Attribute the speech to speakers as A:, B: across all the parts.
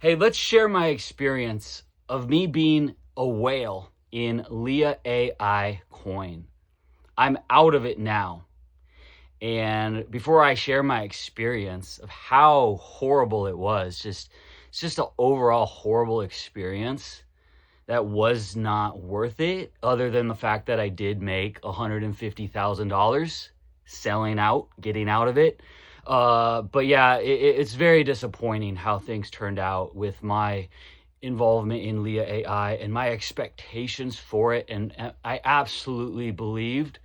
A: Hey, let's share my experience of me being a whale in Leah AI coin. I'm out of it now. And before I share my experience of how horrible it was, it's just an overall horrible experience that was not worth it, other than the fact that I did make $150,000 selling out, getting out of it. But yeah, it's very disappointing how things turned out with my involvement in Leah AI and my expectations for it. And I absolutely believed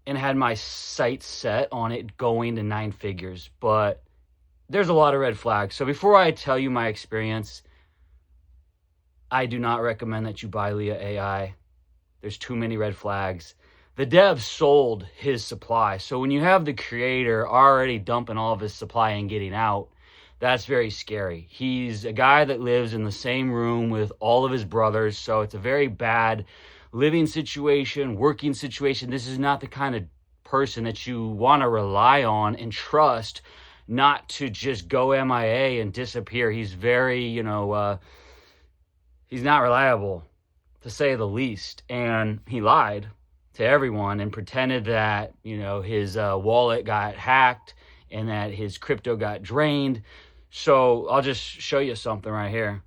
A: and had my sights set on it going to 9 figures. But there's a lot of red flags. So before I tell you my experience, I do not recommend that you buy Leah AI. There's too many red flags. The dev sold his supply. So when you have the creator already dumping all of his supply and getting out, that's very scary. He's a guy that lives in the same room with all of his brothers. So it's a very bad living situation, working situation. This is not the kind of person that you want to rely on and trust not to just go MIA and disappear. He's very, he's not reliable, to say the least. And he lied to everyone and pretended that, his wallet got hacked and that his crypto got drained. So I'll just show you something right here.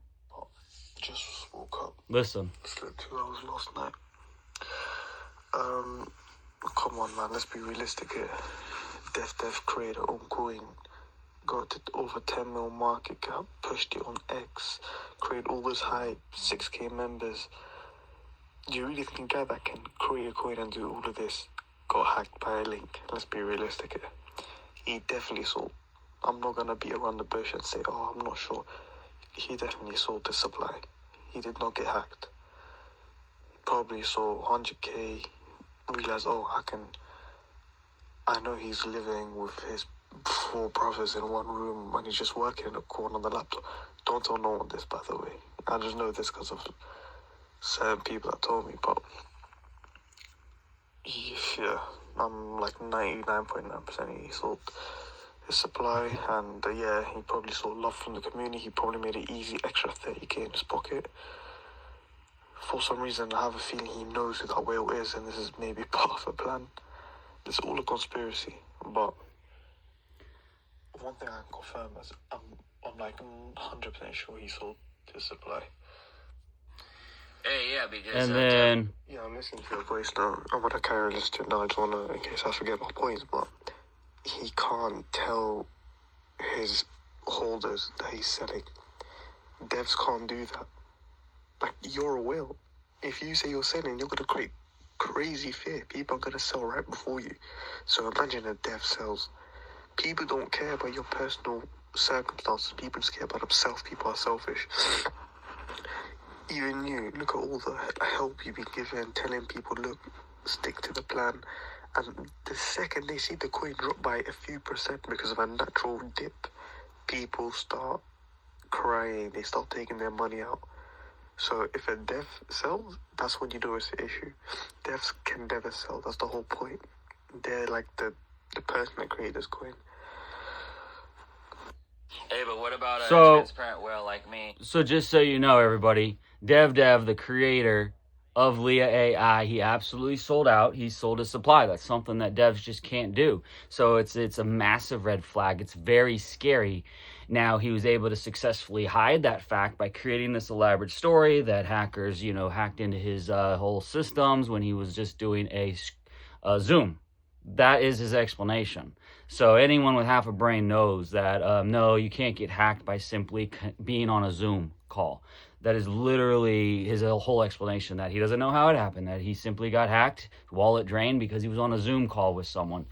B: Just woke up.
A: Listen.
B: Slept 2 hours last night. Come on, man. Let's be realistic here. Dev created own coin. Got to over 10 mil market cap. Pushed it on X. Created all this hype. 6K members. Do you really think a guy that can create a coin and do all of this got hacked by a link? Let's be realistic here. He definitely sold. I'm not going to beat around the bush and say, I'm not sure. He definitely sold the supply. He did not get hacked. He probably saw 100K, realized, I know he's living with his 4 brothers in one room and he's just working in a corner on the laptop. Don't tell no one this, by the way. I just know this because of certain people that told me, but yeah, I'm like 99.9% he sold his supply, and he probably saw love from the community. He probably made an easy extra 30K in his pocket. For some reason, I have a feeling he knows who that whale is, and this is maybe part of a plan. It's all a conspiracy, but one thing I can confirm is I'm like 100% sure he sold his supply.
A: Hey, yeah, because... And then...
B: Yeah, I'm listening to your voice now. I'm going to carry on listening now. I just want to, in case I forget my points, but he can't tell his holders that he's selling. Devs can't do that. Like, you're a whale. If you say you're selling, you're going to create crazy fear. People are going to sell right before you. So imagine a dev sells. People don't care about your personal circumstances. People just care about themselves. People are selfish. Even you, look at all the help you've been given, telling people, look, stick to the plan. And the second they see the coin drop by a few percent because of a natural dip, people start crying, they start taking their money out. So if a dev sells, that's when you know it's an issue. Devs can never sell, that's the whole point. They're like the person that created this coin.
C: Hey, but what about a transparent whale like me?
A: So just so you know, everybody, Dev, the creator of Leah AI, he absolutely sold out. He sold his supply. That's something that devs just can't do. So it's a massive red flag. It's very scary. Now, he was able to successfully hide that fact by creating this elaborate story that hackers, hacked into his whole systems when he was just doing a Zoom. That is his explanation. So anyone with half a brain knows that, no, you can't get hacked by simply being on a Zoom call. That is literally his whole explanation, that he doesn't know how it happened, that he simply got hacked, wallet drained because he was on a Zoom call with someone.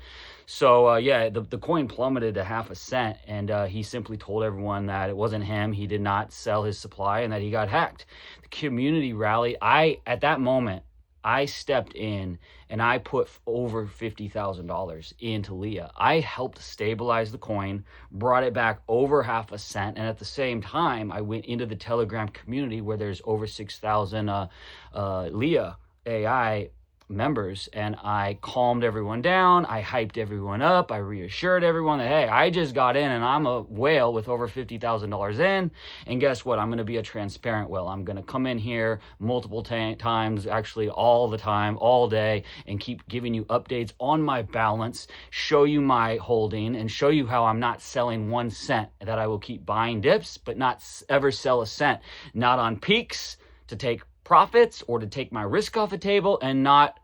A: So, the coin plummeted to half a cent, and he simply told everyone that it wasn't him, he did not sell his supply, and that he got hacked. The community rally, at that moment, I stepped in and I put over $50,000 into Leah. I helped stabilize the coin, brought it back over half a cent, and at the same time, I went into the Telegram community where there's over 6,000 Leah AI members, and I calmed everyone down. I hyped everyone up. I reassured everyone that, hey, I just got in and I'm a whale with over $50,000 in. And guess what? I'm going to be a transparent whale. I'm going to come in here multiple times, actually all the time, all day, and keep giving you updates on my balance, show you my holding, and show you how I'm not selling 1 cent, that I will keep buying dips, but not ever sell a cent, not on peaks to take profits or to take my risk off the table, and not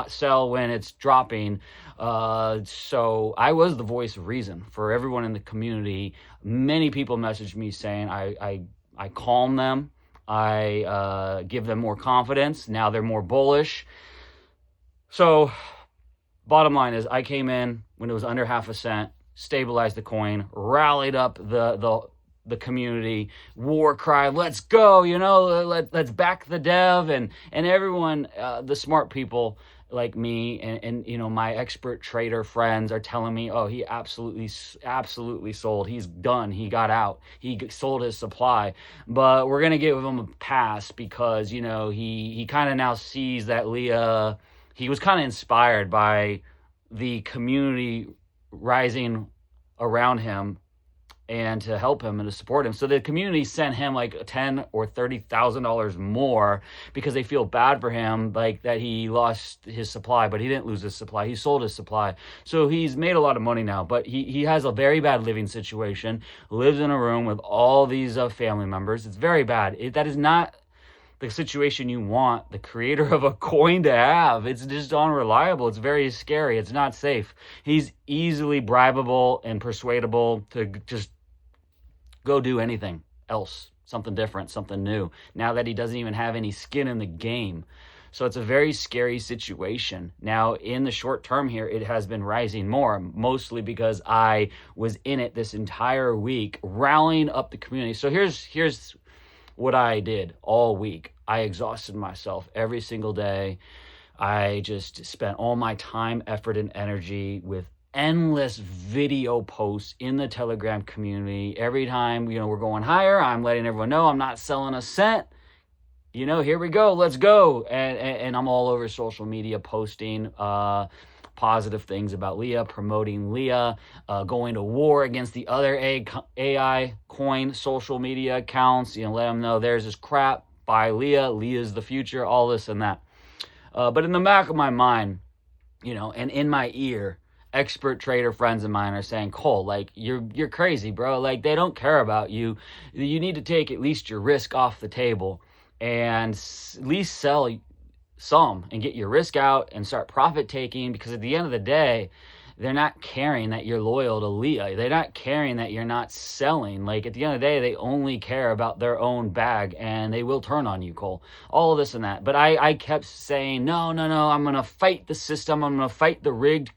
A: sell when it's dropping. So I was the voice of reason for everyone in the community. Many people messaged me saying I calm them. I give them more confidence. Now they're more bullish. So bottom line is, I came in when it was under half a cent, stabilized the coin, rallied up the community, war cry, let's go, let's back the dev, and everyone, the smart people like me and my expert trader friends are telling me, oh, he absolutely sold, he's done, he got out, he sold his supply. But we're gonna give him a pass because he kind of now sees that Leah, he was kind of inspired by the community rising around him and to help him and to support him. So the community sent him like $10,000 or $30,000 more because they feel bad for him, like that he lost his supply, but he didn't lose his supply. He sold his supply. So he's made a lot of money now, but he has a very bad living situation, lives in a room with all these family members. It's very bad. That is not the situation you want the creator of a coin to have. It's just unreliable. It's very scary. It's not safe. He's easily bribable and persuadable to just go do anything else, something different, something new, now that he doesn't even have any skin in the game. So it's a very scary situation. Now, in the short term here, it has been rising more, mostly because I was in it this entire week, rallying up the community. So here's what I did all week. I exhausted myself every single day. I just spent all my time, effort, and energy with endless video posts in the Telegram community. Every time, we're going higher, I'm letting everyone know I'm not selling a cent. Here we go, let's go. And I'm all over social media posting positive things about Leah, promoting Leah, going to war against the other AI coin social media accounts, let them know theirs is crap, buy Leah, Leah's the future, all this and that. But in the back of my mind, and in my ear, expert trader friends of mine are saying, Cole, like, you're crazy, bro. Like, they don't care about you. You need to take at least your risk off the table and at least sell some and get your risk out and start profit taking, because at the end of the day, they're not caring that you're loyal to Leah. They're not caring that you're not selling. Like, at the end of the day, they only care about their own bag, and they will turn on you, Cole. All of this and that. But I kept saying, no, I'm going to fight the system. I'm going to fight the rigged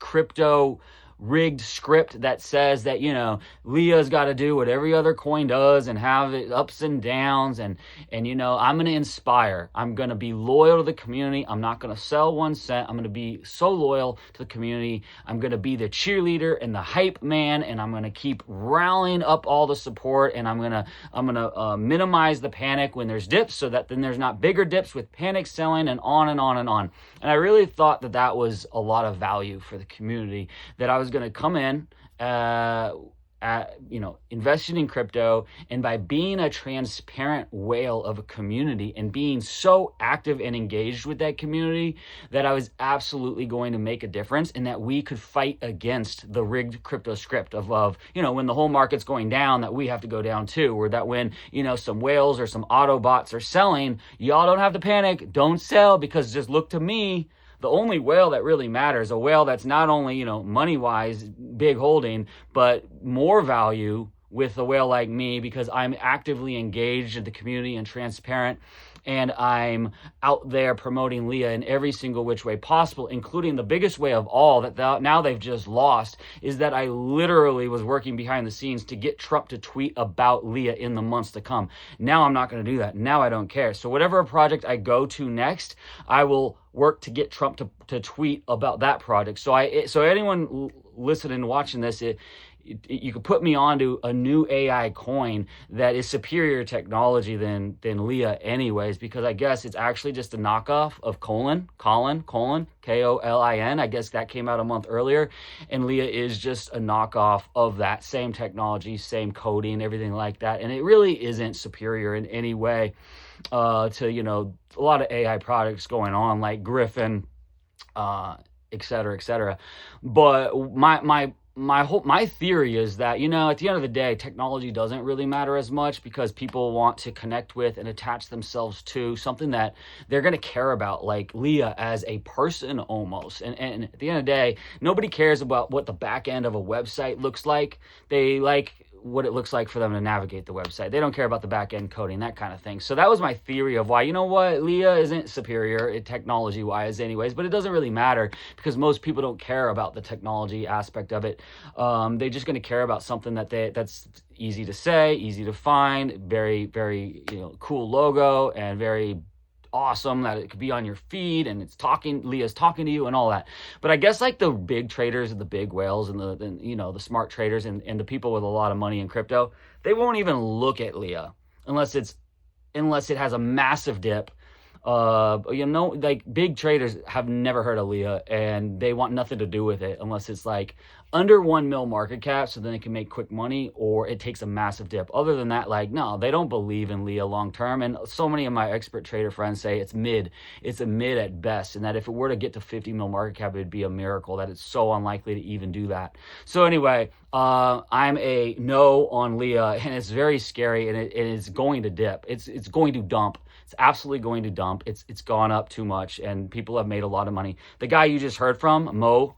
A: script that says that, Leah's got to do what every other coin does and have it ups and downs. And I'm going to inspire. I'm going to be loyal to the community. I'm not going to sell 1 cent. I'm going to be so loyal to the community. I'm going to be the cheerleader and the hype man. And I'm going to keep rallying up all the support. And I'm going to minimize the panic when there's dips, so that then there's not bigger dips with panic selling, and on and on and on. And I really thought that was a lot of value for the community, that I was going to come in, investing in crypto, and by being a transparent whale of a community and being so active and engaged with that community, that I was absolutely going to make a difference, and that we could fight against the rigged crypto script of when the whole market's going down, that we have to go down too, or that when some whales or some auto bots are selling, y'all don't have to panic, don't sell, because just look to me. The only whale that really matters, a whale that's not only, money-wise, big holding, but more value with a whale like me, because I'm actively engaged in the community and transparent, and I'm out there promoting Leah in every single which way possible, including the biggest way of all that now they've just lost, is that I literally was working behind the scenes to get Trump to tweet about Leah in the months to come. Now I'm not going to do that. Now I don't care. So whatever project I go to next, I will work to get Trump to tweet about that project. So anyone listening and watching this, you could put me onto a new AI coin that is superior technology than Leah anyways, because I guess it's actually just a knockoff of Colin, Kolin. I guess that came out a month earlier, and Leah is just a knockoff of that same technology, same coding, everything like that, and it really isn't superior in any way to, you know, a lot of AI products going on like Griffin, et cetera, et cetera. But my theory is that, you know, at the end of the day, technology doesn't really matter as much because people want to connect with and attach themselves to something that they're going to care about, like Leah as a person almost. And at the end of the day, nobody cares about what the back end of a website looks like. They like what it looks like for them to navigate the website. They don't care about the back end coding, that kind of thing. So that was my theory of why, you know what, Leah isn't superior technology wise anyways, but it doesn't really matter because most people don't care about the technology aspect of it. They're just going to care about something that's easy to say, easy to find, very, very, you know, cool logo, and very awesome that it could be on your feed and Leah's talking to you and all that. But I guess like the big traders and the big whales and the smart traders and the people with a lot of money in crypto, they won't even look at Leah unless it has a massive dip. Like big traders have never heard of Leah and they want nothing to do with it unless it's like under 1 mil market cap, so then they can make quick money, or it takes a massive dip. Other than that, like, no, they don't believe in Leah long term. And so many of my expert trader friends say it's a mid at best, and that if it were to get to 50 mil market cap, it'd be a miracle, that it's so unlikely to even do that. So anyway, I'm a no on Leah, and it's very scary, and it's going to dip. It's going to dump. It's absolutely going to dump. It's gone up too much, and people have made a lot of money. The guy you just heard from, Mo,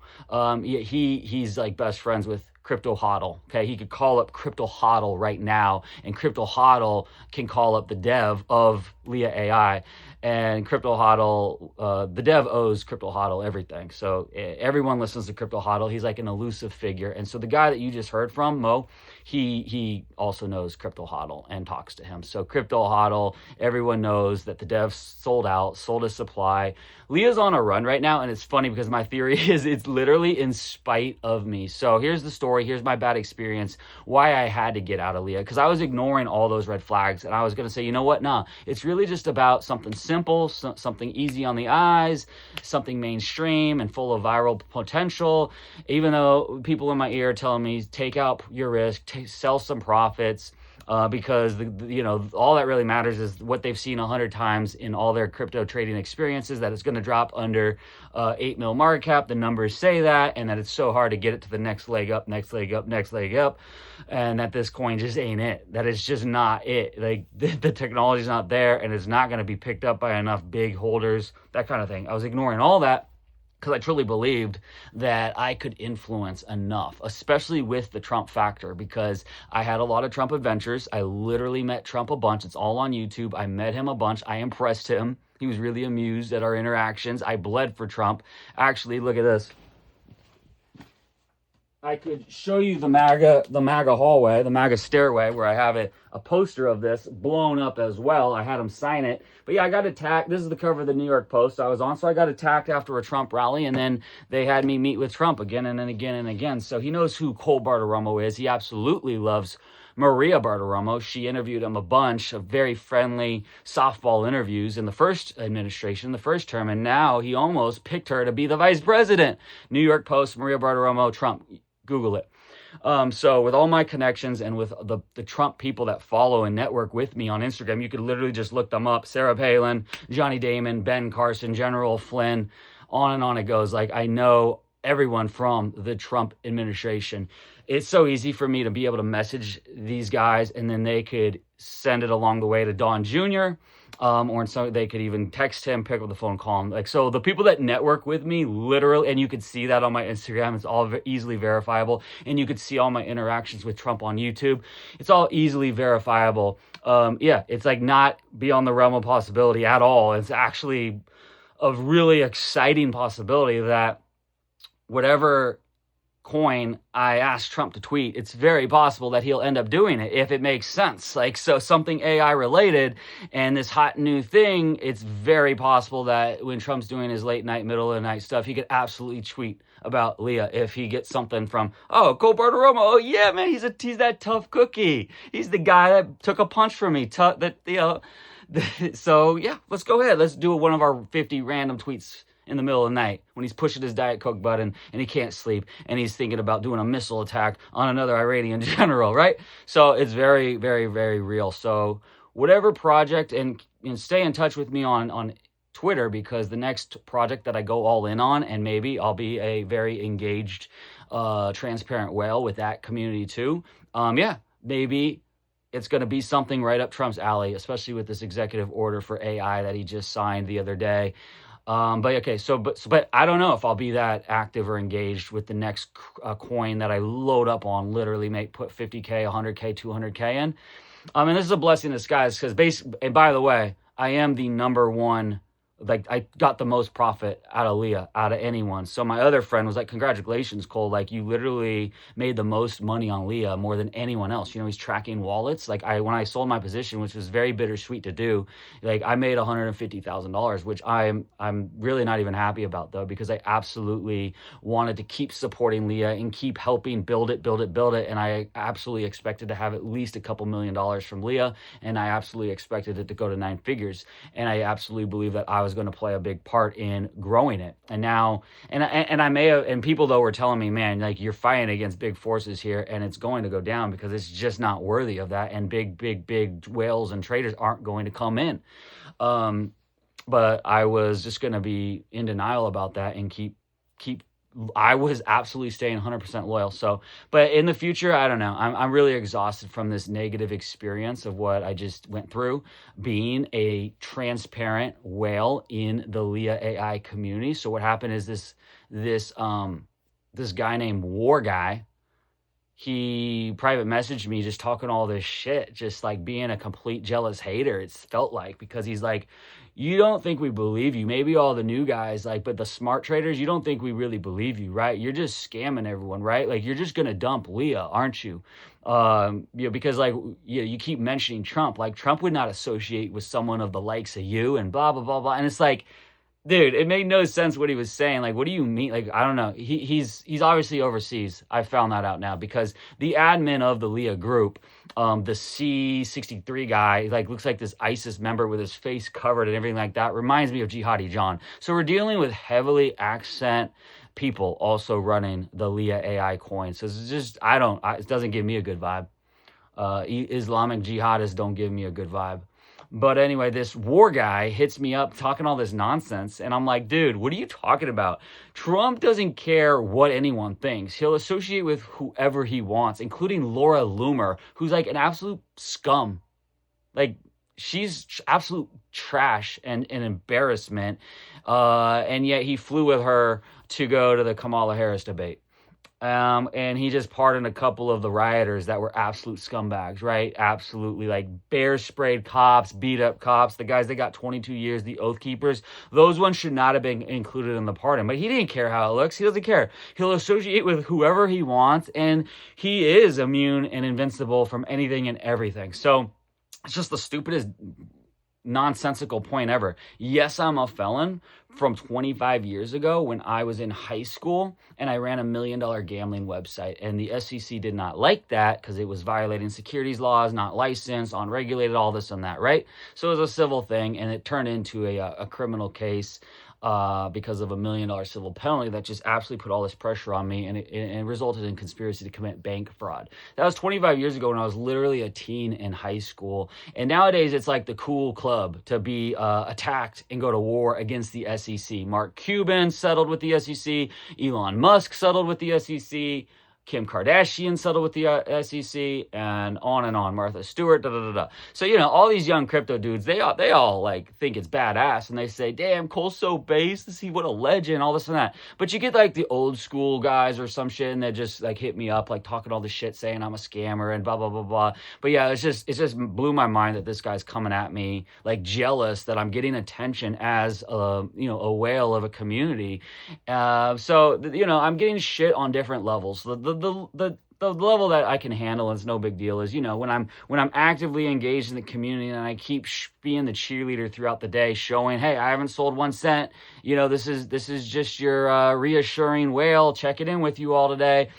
A: he's like best friends with Crypto Hodl. Okay, he could call up Crypto Hodl right now, and Crypto Hodl can call up the dev of Leah AI. And Crypto Hodl, the dev owes Crypto Hodl everything. So everyone listens to Crypto Hodl. He's like an elusive figure. And so the guy that you just heard from, Mo, he also knows Crypto Hodl and talks to him. So Crypto Hodl, everyone knows that the dev sold his supply. Leah's on a run right now, and it's funny because my theory is it's literally in spite of me. So here's the story. Here's my bad experience, why I had to get out of Leah, because I was ignoring all those red flags, and I was going to say, you know what? Nah, it's really just about something simple, something easy on the eyes, something mainstream and full of viral potential. Even though people in my ear are telling me, take out your risk, sell some profits, because all that really matters is what they've seen 100 times in all their crypto trading experiences, that it's going to drop under 8 mil market cap. The numbers say that, and that it's so hard to get it to the next leg up, and that this coin just ain't it. That it's just not it. Like the technology's not there, and it's not going to be picked up by enough big holders, that kind of thing. I was ignoring all that because I truly believed that I could influence enough, especially with the Trump factor, because I had a lot of Trump adventures. I literally met Trump a bunch. It's all on YouTube. I met him a bunch. I impressed him. He was really amused at our interactions. I bled for Trump. Actually, look at this. I could show you the MAGA hallway, the MAGA stairway, where I have a poster of this blown up as well. I had him sign it. But yeah, I got attacked. This is the cover of the New York Post I was on. So I got attacked after a Trump rally, and then they had me meet with Trump again and then again and again. So he knows who Cole Bartiromo is. He absolutely loves Maria Bartiromo. She interviewed him a bunch of very friendly softball interviews in the first administration, the first term, and now he almost picked her to be the vice president. New York Post, Maria Bartiromo, Trump. Google it. So with all my connections and with the Trump people that follow and network with me on Instagram, you could literally just look them up. Sarah Palin, Johnny Damon, Ben Carson, General Flynn, on it goes. Like, I know everyone from the Trump administration. It's so easy for me to be able to message these guys, and then they could send it along the way to Don Jr., or so they could even text him, pick up the phone, call him. Like, so the people that network with me, literally, and you could see that on my Instagram, it's all easily verifiable, and you could see all my interactions with Trump on YouTube. It's all easily verifiable. Yeah, it's like not beyond the realm of possibility at all. It's actually a really exciting possibility that whatever coin, I asked Trump to tweet, it's very possible that he'll end up doing it if it makes sense. Like, so something AI related and this hot new thing, it's very possible that when Trump's doing his late night, middle of the night stuff, he could absolutely tweet about Leah if he gets something from, oh, Cole Bartiromo, oh yeah, man, he's that tough cookie. He's the guy that took a punch from me. So yeah, let's go ahead. Let's do one of our 50 random tweets in the middle of the night when he's pushing his Diet Coke button and he can't sleep and he's thinking about doing a missile attack on another Iranian general, right? So it's very, very, very real. So whatever project, and stay in touch with me on Twitter, because the next project that I go all in on, and maybe I'll be a very engaged, transparent whale with that community too. Maybe it's going to be something right up Trump's alley, especially with this executive order for AI that he just signed the other day. But I don't know if I'll be that active or engaged with the next coin that I load up on, literally put 50K, 100K, 200K in. And this is a blessing in disguise, because and by the way, I am the number one, like, I got the most profit out of Leah, out of anyone. So my other friend was like, congratulations, Cole. Like, you literally made the most money on Leah, more than anyone else. You know, he's tracking wallets. Like, when I sold my position, which was very bittersweet to do, like, I made $150,000, which I'm really not even happy about, though, because I absolutely wanted to keep supporting Leah and keep helping build it. And I absolutely expected to have at least a couple $1 million from Leah. And I absolutely expected it to go to 9 figures. And I absolutely believe that I was going to play a big part in growing it. And now, and I may have, and people though were telling me, man, like, you're fighting against big forces here and it's going to go down because it's just not worthy of that. And big whales and traders aren't going to come in. But I was just going to be in denial about that and keep I was absolutely staying 100% loyal. So, but in the future, I don't know. I'm really exhausted from this negative experience of what I just went through, being a transparent whale in the Leah AI community. So what happened is this guy named War Guy, he private messaged me just talking all this shit, just like being a complete jealous hater. It's felt like, because he's like, you don't think we believe you. Maybe all the new guys, like, but the smart traders, you don't think we really believe you, right? You're just scamming everyone, right? Like, you're just going to dump Leah, aren't you? Because like, you keep mentioning Trump, like Trump would not associate with someone of the likes of you and blah, blah, blah, blah. And it's like, dude, it made no sense what he was saying. Like, what do you mean? Like, I don't know. He's obviously overseas. I found that out now, because the admin of the Leah group, the C63 guy, like, looks like this ISIS member with his face covered and everything like that. Reminds me of Jihadi John. So we're dealing with heavily accent people also running the Leah AI coin. So it's just, it doesn't give me a good vibe. Islamic jihadists don't give me a good vibe. But anyway, this War Guy hits me up talking all this nonsense. And I'm like, dude, what are you talking about? Trump doesn't care what anyone thinks. He'll associate with whoever he wants, including Laura Loomer, who's like an absolute scum. Like, she's absolute trash and an embarrassment. And yet he flew with her to go to the Kamala Harris debate. And he just pardoned a couple of the rioters that were absolute scumbags, right? Absolutely, like, bear sprayed cops, beat up cops, the guys that got 22 years, the Oath Keepers. Those ones should not have been included in the pardon. But he didn't care how it looks. He doesn't care. He'll associate with whoever he wants, and he is immune and invincible from anything and everything. So it's just the stupidest, nonsensical point ever. Yes, I'm a felon from 25 years ago when I was in high school and I ran $1 million gambling website, and the SEC did not like that because it was violating securities laws, not licensed, unregulated, all this and that, right? So it was a civil thing, and it turned into a criminal case because of $1 million civil penalty that just absolutely put all this pressure on me, and it resulted in conspiracy to commit bank fraud. That was 25 years ago when I was literally a teen in high school. And nowadays it's like the cool club to be attacked and go to war against the SEC. Mark Cuban settled with the SEC. Elon Musk settled with the SEC. Kim Kardashian settled with the SEC, and on, Martha Stewart, da da da da. So, you know, all these young crypto dudes, they all like think it's badass, and they say, damn, Cole's so base, see what a legend, all this and that. But you get like the old school guys or some shit, and they just like hit me up, like talking all this shit, saying I'm a scammer and blah, blah, blah, blah. But yeah, it just blew my mind that this guy's coming at me, like jealous that I'm getting attention as a, you know, a whale of a community. So, you know, I'm getting shit on different levels. The level that I can handle, and it's no big deal, is, you know, when I'm actively engaged in the community and I keep being the cheerleader throughout the day, showing, hey, I haven't sold 1 cent. You know, this is just your reassuring whale checking in with you all today.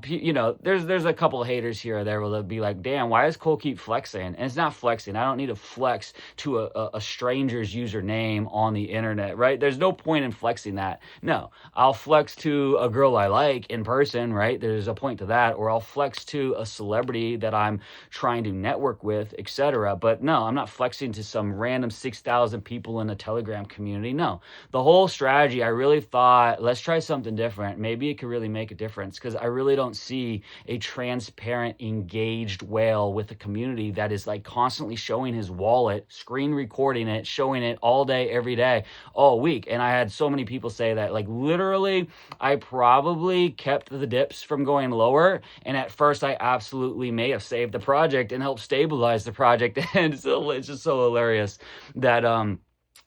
A: You know, there's a couple of haters here or there where they'll be like, damn, why does Cole keep flexing? And it's not flexing. I don't need to flex to a stranger's username on the internet, right? There's no point in flexing that. No, I'll flex to a girl I like in person, right? There's a point to that. Or I'll flex to a celebrity that I'm trying to network with, etc. But no, I'm not flexing to some random 6,000 people in a Telegram community. No, the whole strategy, I really thought, let's try something different. Maybe it could really make a difference, because I really don't see a transparent, engaged whale with a community that is like constantly showing his wallet, screen recording it, showing it all day, every day, all week. And I had so many people say that, like, literally, I probably kept the dips from going lower. And at first, I absolutely may have saved the project and helped stabilize the project. And so it's just so hilarious that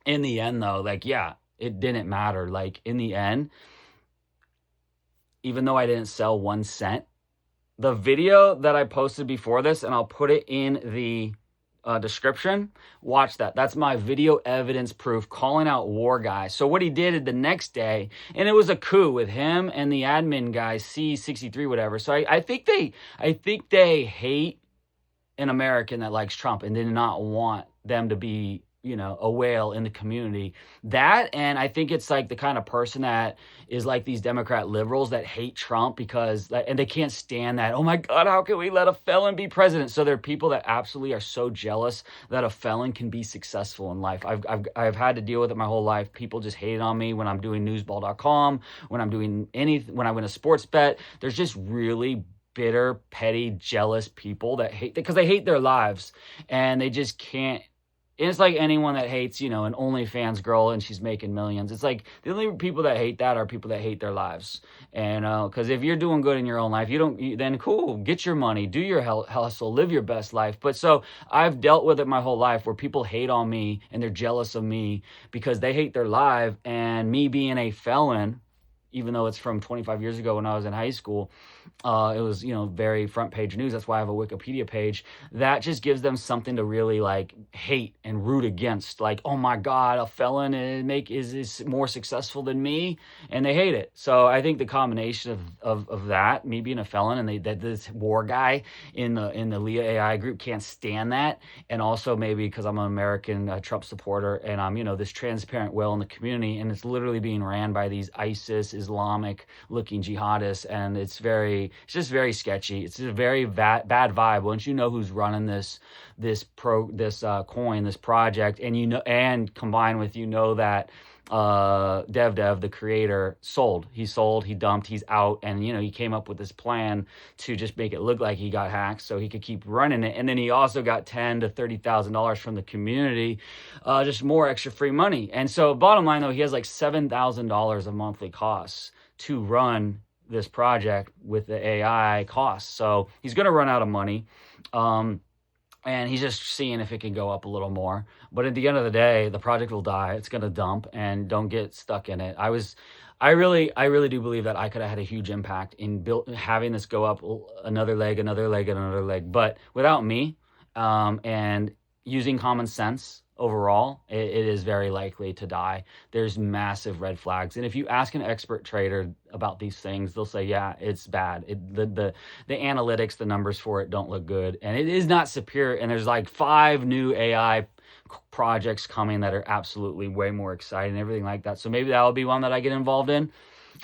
A: in the end, though, like, yeah, it didn't matter. Like, in the end, even though I didn't sell 1 cent, the video that I posted before this, and I'll put it in the description, watch that. That's my video evidence proof calling out War Guy. So what he did the next day, and it was a coup with him and the admin guy, C63, whatever. So I think they hate an American that likes Trump and did not want them to be, you know, a whale in the community. That, and I think it's like the kind of person that is like these Democrat liberals that hate Trump because, and they can't stand that, oh my God, how can we let a felon be president? So there are people that absolutely are so jealous that a felon can be successful in life. I've had to deal with it my whole life. People just hate on me when I'm doing newsball.com, when I'm doing when I win a sports bet. There's just really bitter, petty, jealous people that hate, because they hate their lives and they just can't. It's like anyone that hates, you know, an OnlyFans girl and she's making millions. It's like the only people that hate that are people that hate their lives. And because if you're doing good in your own life, then cool, get your money, do your hustle, live your best life. But so I've dealt with it my whole life where people hate on me and they're jealous of me because they hate their life. And me being a felon, even though it's from 25 years ago when I was in high school, it was, you know, very front page news. That's why I have a Wikipedia page. That just gives them something to really like hate and root against. Like, oh my God, a felon is more successful than me, and they hate it. So I think the combination of that, me being a felon, and that this War Guy in the Leah AI group can't stand that, and also maybe because I'm an American Trump supporter and I'm, you know, this transparent whale in the community, and it's literally being ran by these ISIS Islamic looking jihadists, and it's just very sketchy. It's a very bad vibe. Once you know who's running this coin, this project, and you know, and combined with, you know, that Dev, the creator, he dumped, he's out, and, you know, he came up with this plan to just make it look like he got hacked so he could keep running it. And then he also got $10,000 to $30,000 from the community, just more extra free money. And so bottom line, though, he has like $7,000 of monthly costs to run this project with the AI costs. So he's going to run out of money. And he's just seeing if it can go up a little more. But at the end of the day, the project will die. It's going to dump, and don't get stuck in it. I really do believe that I could have had a huge impact in having this go up another leg. But without me, and using common sense, overall, it is very likely to die. There's massive red flags. And if you ask an expert trader about these things, they'll say, yeah, it's bad. The analytics, the numbers for it don't look good. And it is not superior. And there's like 5 new AI projects coming that are absolutely way more exciting and everything like that. So maybe that'll be one that I get involved in.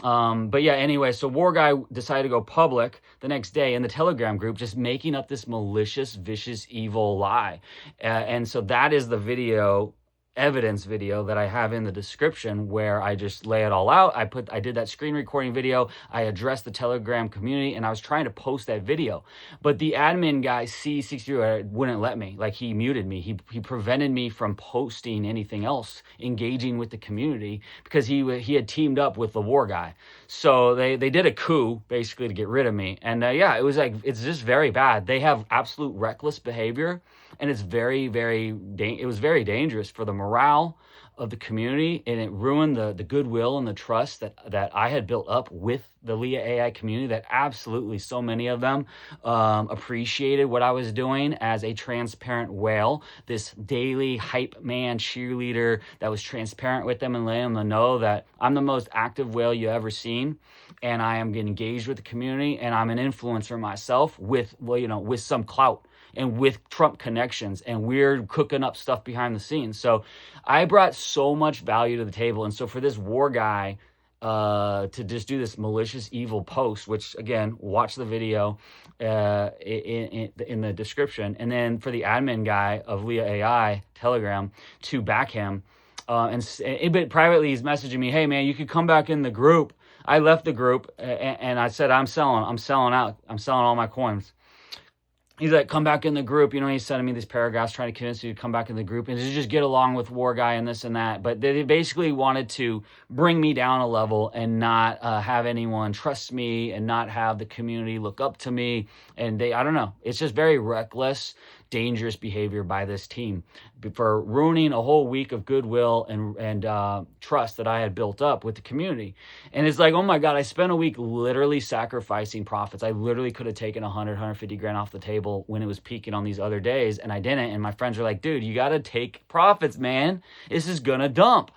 A: But yeah, anyway, so War Guy decided to go public the next day in the Telegram group, just making up this malicious, vicious, evil lie. And so that is the video evidence video that I have in the description where I just lay it all out. I did that screen recording video. I addressed the Telegram community, and I was trying to post that video, but the admin guy C63 wouldn't let me. Like, he muted me. He prevented me from posting anything else, engaging with the community, because he had teamed up with the war guy. So they did a coup basically to get rid of me. And yeah, it was like, it's just very bad. They have absolute reckless behavior, and it's it was very dangerous for the morale of the community, and it ruined the goodwill and the trust that I had built up with the Leah AI community, that absolutely so many of them appreciated what I was doing as a transparent whale, this daily hype man cheerleader that was transparent with them and letting them know that I'm the most active whale you ever seen, and I am engaged with the community, and I'm an influencer myself with, well, you know, with some clout and with Trump connections, and we're cooking up stuff behind the scenes. So I brought so much value to the table. And so for this war guy to just do this malicious, evil post, which, again, watch the video in the description, and then for the admin guy of Leah AI Telegram to back him, but privately he's messaging me, hey man, you could come back in the group. I left the group, and I said, I'm selling all my coins. He's like, come back in the group. You know, he's sending me these paragraphs trying to convince you to come back in the group and to just get along with war guy and this and that. But they basically wanted to bring me down a level and not have anyone trust me and not have the community look up to me. And I don't know. It's just very reckless, dangerous behavior by this team for ruining a whole week of goodwill and trust that I had built up with the community. And it's like, oh my God, I spent a week literally sacrificing profits. I literally could have taken 150 grand off the table when it was peaking on these other days, and I didn't. And my friends are like, dude, you got to take profits, man. This is going to dump.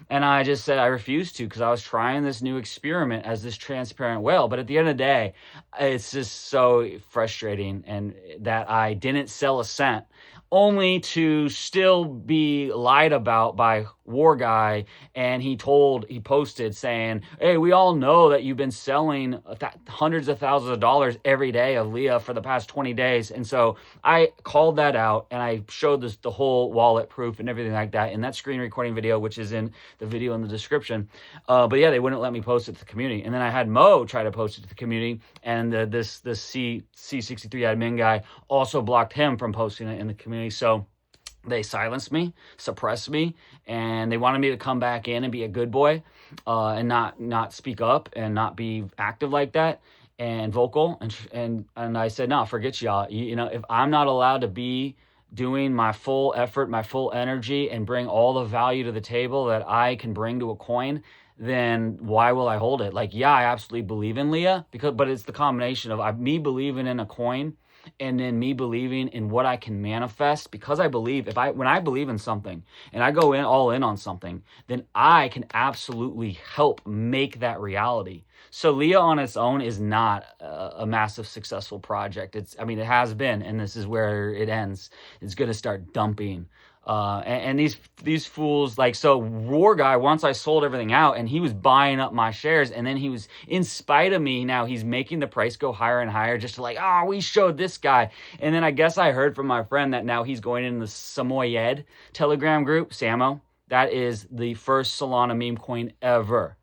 A: And I just said I refused to, because I was trying this new experiment as this transparent whale. But at the end of the day, it's just so frustrating, and that I didn't sell a cent, only to still be lied about by war guy. And he posted saying, hey, we all know that you've been selling hundreds of thousands of dollars every day of Leah for the past 20 days. And so I called that out, and I showed the whole wallet proof and everything like that in that screen recording video, which is in the video in the description. But yeah, they wouldn't let me post it to the community. And then I had Mo try to post it to the community, and this C63 admin guy also blocked him from posting it in the community. So they silenced me, suppressed me, and they wanted me to come back in and be a good boy, and not speak up and not be active like that and vocal. And I said, no, forget y'all. You know, if I'm not allowed to be doing my full effort, my full energy, and bring all the value to the table that I can bring to a coin, then why will I hold it? Like, yeah, I absolutely believe in Leah, but it's the combination of me believing in a coin, and then me believing in what I can manifest. Because I believe, when I believe in something and I go all in on something, then I can absolutely help make that reality. So Leah on its own is not a massive successful project. It has been, and this is where it ends. It's going to start dumping. And these fools, like, so war guy, once I sold everything out, and he was buying up my shares, and then he was, in spite of me, now he's making the price go higher and higher, just to like, we showed this guy. And then I guess I heard from my friend that now he's going in the Samoyed Telegram group, Samo. That is the first Solana meme coin ever.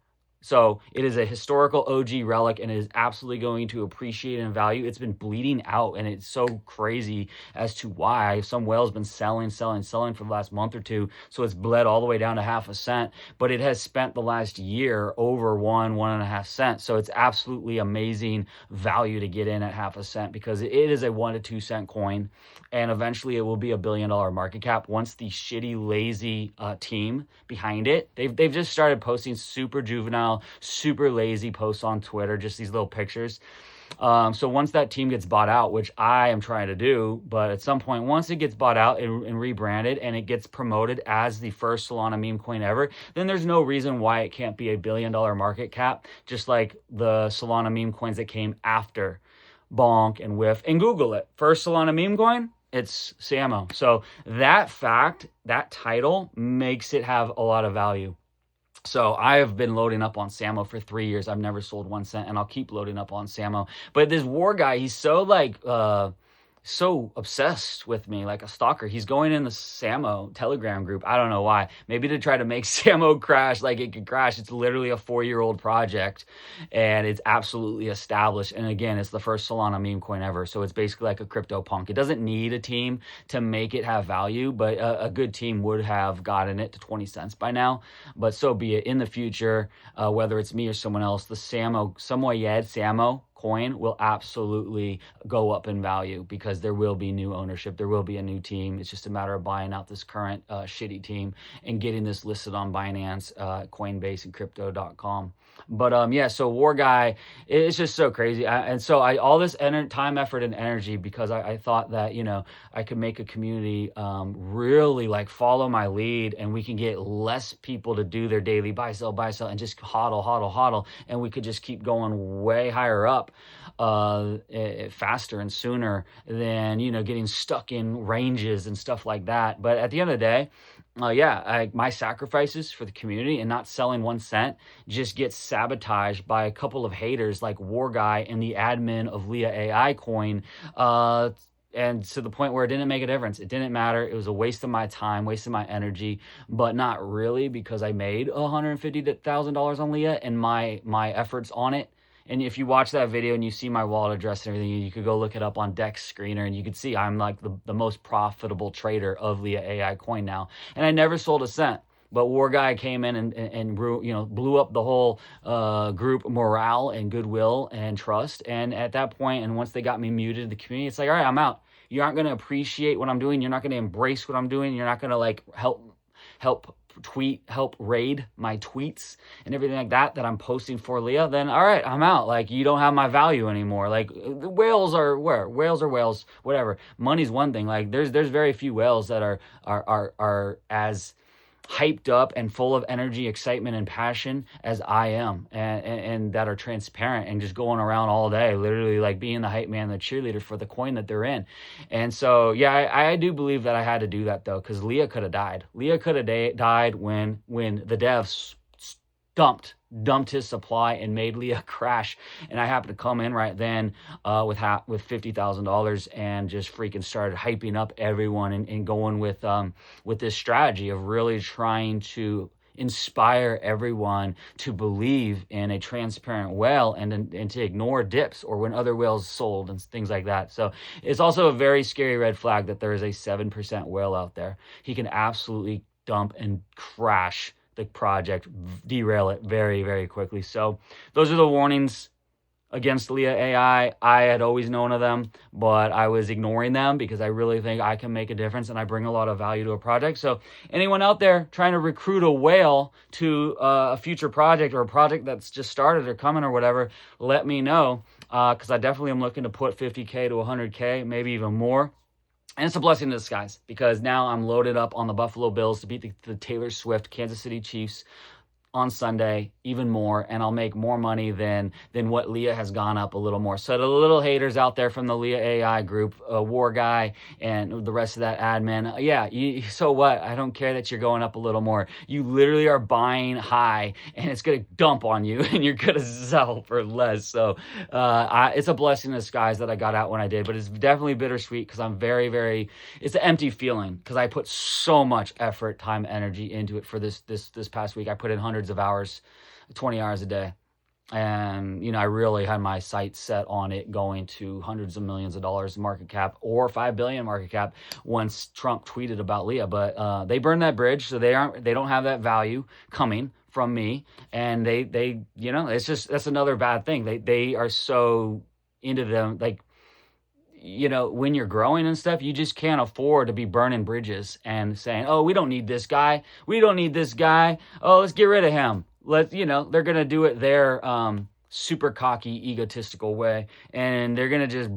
A: So it is a historical OG relic, and it is absolutely going to appreciate in value. It's been bleeding out, and it's so crazy as to why. Some whale's been selling for the last month or two, so it's bled all the way down to 0.5 cent, but it has spent the last year over 1.5 cents. So it's absolutely amazing value to get in at 0.5 cent, because it is a 1 to 2 cent coin, and eventually it will be $1 billion market cap once the shitty, lazy team behind it, they've just started posting super juvenile, super lazy posts on Twitter, just these little pictures. So once that team gets bought out, which I am trying to do, but at some point, once it gets bought out and rebranded, and it gets promoted as the first Solana meme coin ever, then there's no reason why it can't be $1 billion market cap, just like the Solana meme coins that came after Bonk and Whiff. And Google it. First Solana meme coin, it's Samo. So that fact, that title, makes it have a lot of value. So I have been loading up on Samo for 3 years. I've never sold 1 cent, and I'll keep loading up on Samo. But this war guy, he's so like so obsessed with me like a stalker. He's going in the Samo Telegram group. I don't know why. Maybe to try to make Samo crash like it could crash. It's literally a 4-year-old project and it's absolutely established. And again, it's the first Solana meme coin ever. So it's basically like a crypto punk. It doesn't need a team to make it have value, but a good team would have gotten it to 20 cents by now. But so be it. In the future, whether it's me or someone else, the Samo coin will absolutely go up in value because there will be new ownership. There will be a new team. It's just a matter of buying out this current shitty team and getting this listed on Binance, Coinbase, and Crypto.com. But yeah, so War Guy, it's just so crazy. And so all this time, effort, and energy because I thought that, I could make a community really like follow my lead and we can get less people to do their daily buy, sell, and just hodl. And we could just keep going way higher up faster and sooner than, getting stuck in ranges and stuff like that. But at the end of the day, my sacrifices for the community and not selling 1 cent just gets sabotaged by a couple of haters like War Guy and the admin of Leah AI coin. And to the point where it didn't make a difference. It didn't matter. It was a waste of my time, waste of my energy, but not really because I made $150,000 on Leah and my efforts on it. And if you watch that video and you see my wallet address and everything, you could go look it up on Dex Screener and you could see I'm like the most profitable trader of Leah AI coin now. And I never sold a cent. But War Guy came in and blew up the whole group morale and goodwill and trust. And at that point, and once they got me muted in the community, it's like, all right, I'm out. You aren't going to appreciate what I'm doing. You're not going to embrace what I'm doing. You're not going to like help raid my tweets and everything like that I'm posting for Leah, then all right, I'm out. Like, you don't have my value anymore. Like, the whales are whales, whatever. Money's one thing. Like, there's very few whales that are as hyped up and full of energy, excitement, and passion as I am, and that are transparent and just going around all day, literally like being the hype man, the cheerleader for the coin that they're in. And so, yeah, I do believe that I had to do that though, because Leah could have died. Leah could have died when the devs dumped his supply and made Leah crash, and I happened to come in right then with $50,000 and just freaking started hyping up everyone and going with this strategy of really trying to inspire everyone to believe in a transparent whale and to ignore dips or when other whales sold and things like that. So it's also a very scary red flag that there is a 7% whale out there. He can absolutely dump and crash the project, derail it very, very quickly. So those are the warnings against Leah AI. I had always known of them, but I was ignoring them because I really think I can make a difference and I bring a lot of value to a project. So anyone out there trying to recruit a whale to a future project or a project that's just started or coming or whatever, let me know, because I definitely am looking to put 50K to 100K, maybe even more. And it's a blessing in disguise because now I'm loaded up on the Buffalo Bills to beat the Taylor Swift Kansas City Chiefs on Sunday, even more, and I'll make more money than what Leah has gone up a little more. So the little haters out there from the Leah AI group, War Guy, and the rest of that admin, so what? I don't care that you're going up a little more. You literally are buying high, and it's going to dump on you, and you're going to sell for less. So it's a blessing in disguise that I got out when I did, but it's definitely bittersweet because I'm very, very, it's an empty feeling because I put so much effort, time, energy into it for this past week. I put in hundreds of hours, 20 hours a day. And, I really had my sights set on it going to hundreds of millions of dollars market cap or 5 billion market cap once Trump tweeted about Leah. But they burned that bridge, so they don't have that value coming from me. And they it's just, that's another bad thing. They are so into them, like, when you're growing and stuff, you just can't afford to be burning bridges and saying, oh, we don't need this guy. Oh, let's get rid of him. They're going to do it their super cocky, egotistical way. And they're going to just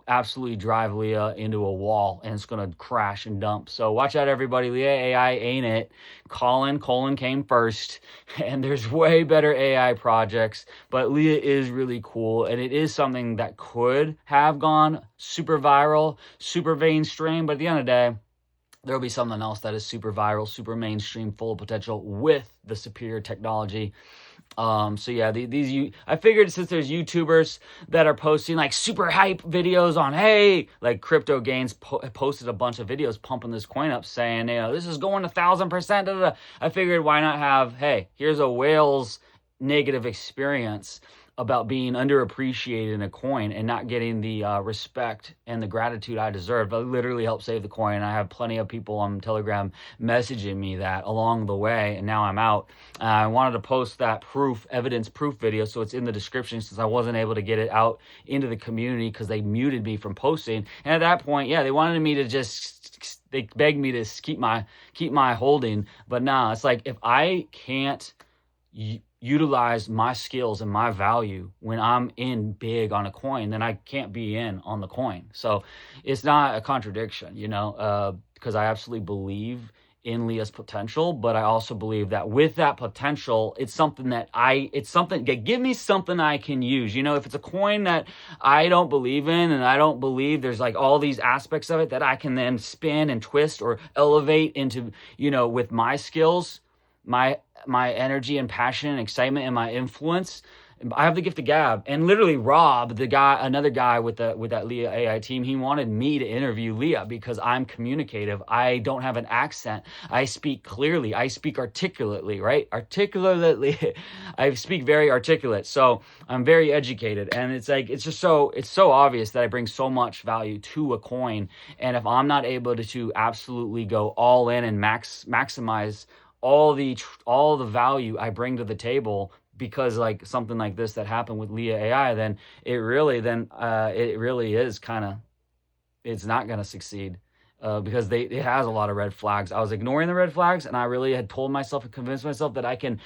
A: absolutely drive Leah into a wall and it's going to crash and dump. So watch out, everybody. Leah AI ain't it. Colin came first, and there's way better AI projects, but Leah is really cool, and it is something that could have gone super viral, super mainstream, but at the end of the day, there'll be something else that is super viral, super mainstream, full of potential with the superior technology. So yeah, I figured since there's YouTubers that are posting like super hype videos on, hey, like Crypto Gains posted a bunch of videos pumping this coin up saying, this is going 1,000%. I figured why not have, hey, here's a whale's negative experience about being underappreciated in a coin and not getting the respect and the gratitude I deserve. I literally helped save the coin. I have plenty of people on Telegram messaging me that along the way, and now I'm out. I wanted to post that evidence proof video, so it's in the description since I wasn't able to get it out into the community because they muted me from posting. And at that point, yeah, they wanted me to they begged me to keep my holding, but nah, it's like if I can't utilize my skills and my value when I'm in big on a coin, then I can't be in on the coin. So it's not a contradiction, because I absolutely believe in Leah's potential, but I also believe that with that potential, it's something that give me something I can use. If it's a coin that I don't believe in and I don't believe there's like all these aspects of it that I can then spin and twist or elevate into, with my skills, my energy and passion and excitement and my influence, I have the gift of gab. And literally Rob, another guy with that Leah AI team, he wanted me to interview Leah because I'm communicative. I don't have an accent. I speak clearly. I speak articulately, right? Articulately. I speak very articulate. So I'm very educated. And it's so obvious that I bring so much value to a coin. And if I'm not able to absolutely go all in and maximize all the value I bring to the table, because like something like this that happened with Leah AI, then it really is it's not going to succeed. Because it has a lot of red flags. I was ignoring the red flags, and I really had told myself and convinced myself that I can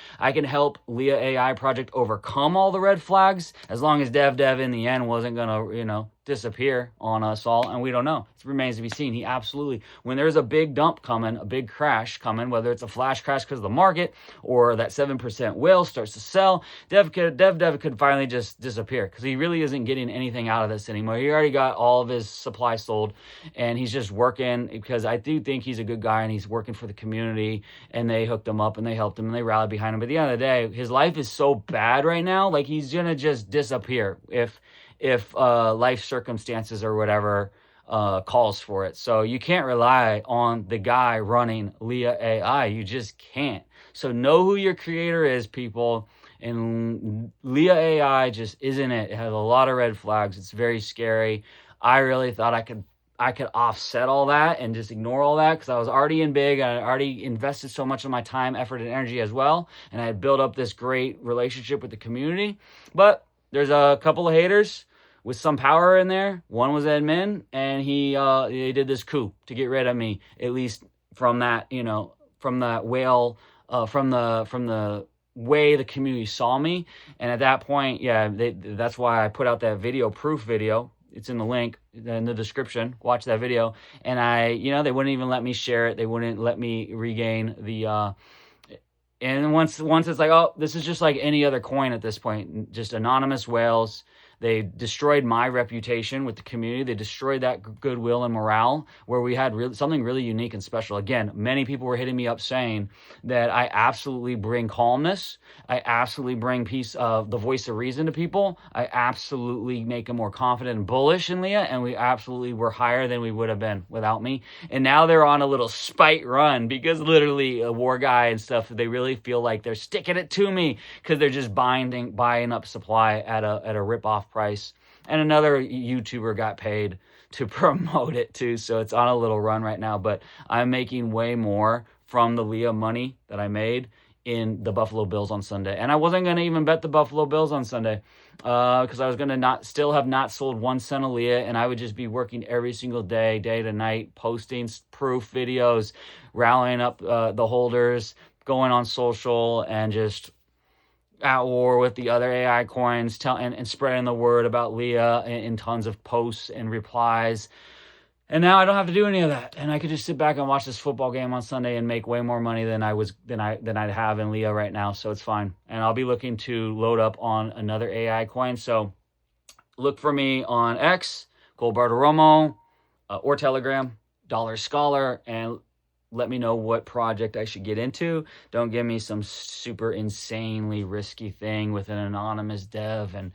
A: help Leah AI project overcome all the red flags as long as Dev in the end wasn't gonna disappear on us all, and we don't know. It remains to be seen. He absolutely, when there's a big dump coming, a big crash coming, whether it's a flash crash because of the market or that 7% whale starts to sell, Dev could finally just disappear because he really isn't getting anything out of this anymore. He already got all of his supply sold, and he's just working because I do think he's a good guy and he's working for the community, and they hooked him up and they helped him and they rallied behind him. But at the end of the day, his life is so bad right now, like he's gonna just disappear if life circumstances or whatever calls for it. So you can't rely on the guy running Leah AI. You just can't. So know who your creator is, people. And Leah AI just isn't it. It has a lot of red flags. It's very scary. I really thought I could offset all that and just ignore all that because I was already in big. I already invested so much of my time, effort, and energy as well. And I had built up this great relationship with the community. But there's a couple of haters with some power in there. One was admin, and he did this coup to get rid of me, at least from that, from that whale, from the way the community saw me. And at that point, that's why I put out that proof video. It's in the link in the description. Watch that video. And they wouldn't even let me share it. They wouldn't let me regain the, and once it's like, oh, this is just like any other coin at this point, just anonymous whales. They destroyed my reputation with the community. They destroyed that goodwill and morale where we had something really unique and special. Again, many people were hitting me up saying that I absolutely bring calmness. I absolutely bring peace of the voice of reason to people. I absolutely make them more confident and bullish in Leah, and we absolutely were higher than we would have been without me. And now they're on a little spite run because literally a war guy and stuff, they really feel like they're sticking it to me because they're just buying up supply at a rip-off price. And another YouTuber got paid to promote it too, so it's on a little run right now. But I'm making way more from the Leah money that I made in the Buffalo Bills on Sunday. And I wasn't going to even bet the Buffalo Bills on Sunday because I was going to still have not sold 1 cent of Leah, and I would just be working every single day to night, posting proof videos, rallying up the holders, going on social, and just at war with the other AI coins, and spreading the word about Leah in tons of posts and replies. And now I don't have to do any of that, and I could just sit back and watch this football game on Sunday and make way more money than I'd have in Leah right now. So it's fine, and I'll be looking to load up on another AI coin. So look for me on X, Gold Bartolomo, or Telegram, Dollar Scholar, and let me know what project I should get into. Don't give me some super insanely risky thing with an anonymous dev, and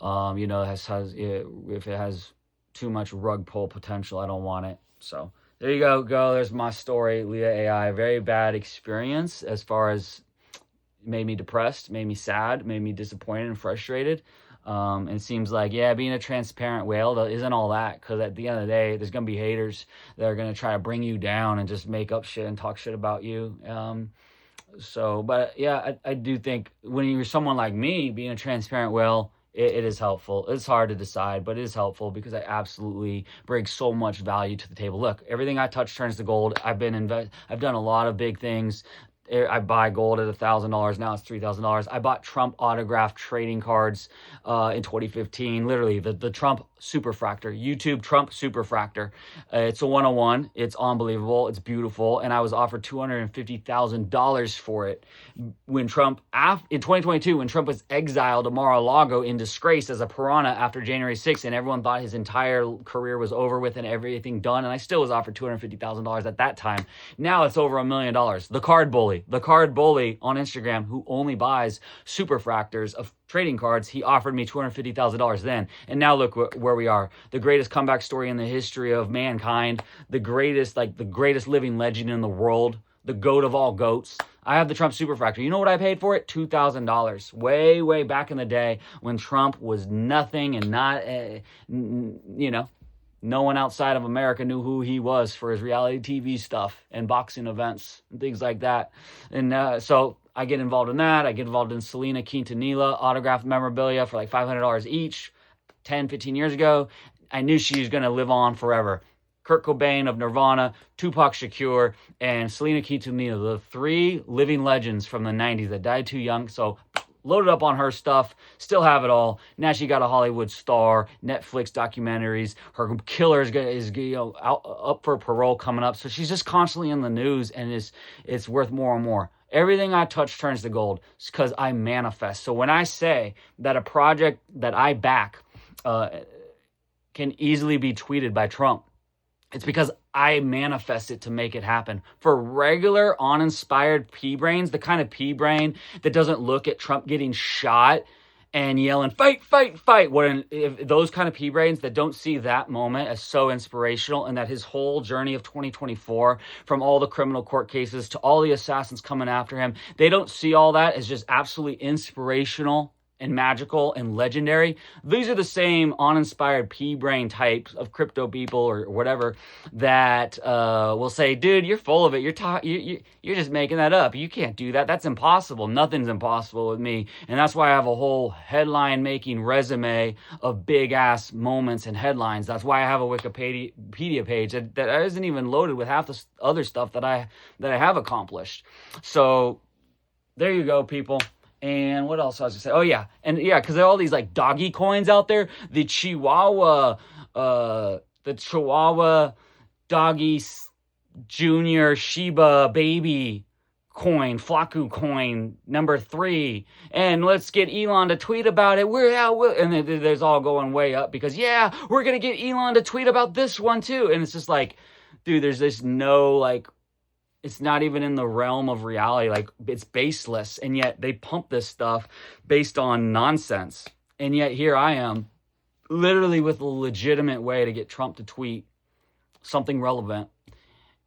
A: if it has too much rug pull potential, I don't want it. So there you go. There's my story, Leah AI. Very bad experience as far as made me depressed, made me sad, made me disappointed and frustrated. And it seems like, being a transparent whale isn't all that, because at the end of the day, there's going to be haters that are going to try to bring you down and just make up shit and talk shit about you. I do think when you're someone like me, being a transparent whale, it is helpful. It's hard to decide, but it is helpful because I absolutely bring so much value to the table. Look, everything I touch turns to gold. I've done a lot of big things. I buy gold at $1,000. Now it's $3,000. I bought Trump autographed trading cards in 2015. Literally, the Trump superfractor, YouTube Trump superfractor. It's a 101. It's unbelievable. It's beautiful. And I was offered $250,000 for it when Trump, in 2022, when Trump was exiled to Mar-a-Lago in disgrace as a piranha after January 6th, and everyone thought his entire career was over with and everything done. And I still was offered $250,000 at that time. Now it's over $1 million. The card bully on Instagram, who only buys superfractors of trading cards, he offered me $250,000 then. And now look where we are. The greatest comeback story in the history of mankind, the greatest living legend in the world, the goat of all goats. I have the Trump superfractor. You know what I paid for it? $2,000. Way back in the day when Trump was nothing and not, no one outside of America knew who he was for his reality TV stuff and boxing events and things like that. And so I get involved in that. I get involved in Selena Quintanilla autographed memorabilia for like $500 each 10, 15 years ago. I knew she was going to live on forever. Kurt Cobain of Nirvana, Tupac Shakur, and Selena Quintanilla, the three living legends from the 90s that died too young. So loaded up on her stuff, still have it all. Now she got a Hollywood star, Netflix documentaries. Her killer is up for parole coming up. So she's just constantly in the news, and it's worth more and more. Everything I touch turns to gold because I manifest. So when I say that a project that I back can easily be tweeted by Trump, it's because I manifest it to make it happen. For regular, uninspired pea-brains, the kind of pea-brain that doesn't look at Trump getting shot and yelling, fight, fight, fight. If those kind of pea-brains that don't see that moment as so inspirational, and that his whole journey of 2024, from all the criminal court cases to all the assassins coming after him, they don't see all that as just absolutely inspirational and magical and legendary. These are the same uninspired pea-brain types of crypto people or whatever that will say, dude, you're full of it. You're just making that up. You can't do that. That's impossible. Nothing's impossible with me. And that's why I have a whole headline-making resume of big-ass moments and headlines. That's why I have a Wikipedia page that isn't even loaded with half the other stuff that I have accomplished. So there you go, people. And what else I was going to say? Oh, yeah. And yeah, because there are all these like doggy coins out there. The Chihuahua Doggy Junior Shiba Baby coin, Flaku coin, number 3. And let's get Elon to tweet about it. And there's all going way up because, we're going to get Elon to tweet about this one too. And it's just like, dude, there's this it's not even in the realm of reality. Like, it's baseless. And yet they pump this stuff based on nonsense. And yet here I am, literally with a legitimate way to get Trump to tweet something relevant.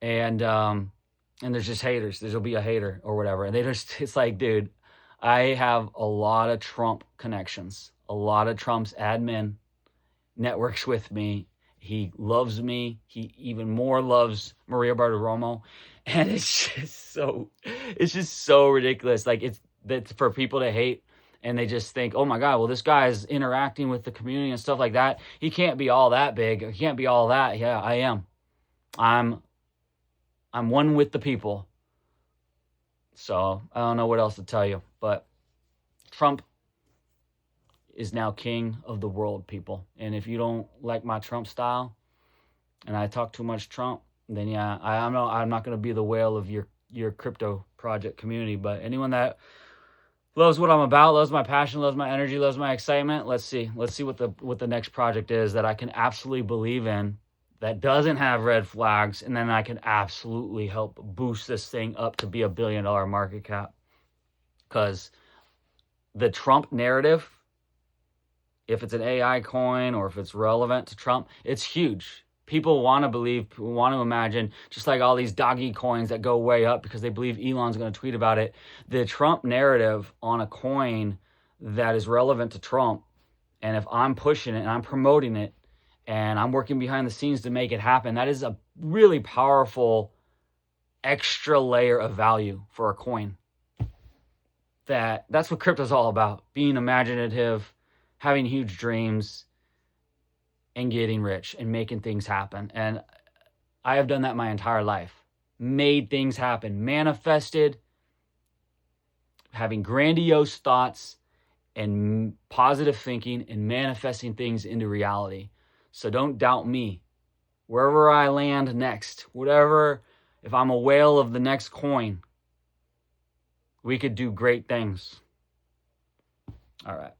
A: And there's just haters. There'll be a hater or whatever. And it's like, dude, I have a lot of Trump connections. A lot of Trump's admin networks with me. He loves me. He even more loves Maria Bartiromo. And it's just so ridiculous. Like, it's for people to hate, and they just think, oh my God, well, this guy is interacting with the community and stuff like that. He can't be all that big. He can't be all that. Yeah, I am. I'm one with the people. So I don't know what else to tell you, but Trump is now king of the world, people. And if you don't like my Trump style and I talk too much Trump, then I'm not going to be the whale of your crypto project community. But anyone that loves what I'm about, loves my passion, loves my energy, loves my excitement, let's see what the next project is that I can absolutely believe in, that doesn't have red flags, and then I can absolutely help boost this thing up to be $1 billion market cap. Because the Trump narrative, if it's an AI coin or if it's relevant to Trump, it's huge. People want to believe, people want to imagine, just like all these doggy coins that go way up because they believe Elon's going to tweet about it. The Trump narrative on a coin that is relevant to Trump, and if I'm pushing it and I'm promoting it and I'm working behind the scenes to make it happen, that is a really powerful extra layer of value for a coin. That's what crypto's all about. Being imaginative, having huge dreams, and getting rich and making things happen. And I have done that my entire life. Made things happen, manifested, having grandiose thoughts and positive thinking and manifesting things into reality. So don't doubt me. Wherever I land next, whatever, if I'm a whale of the next coin, we could do great things. All right.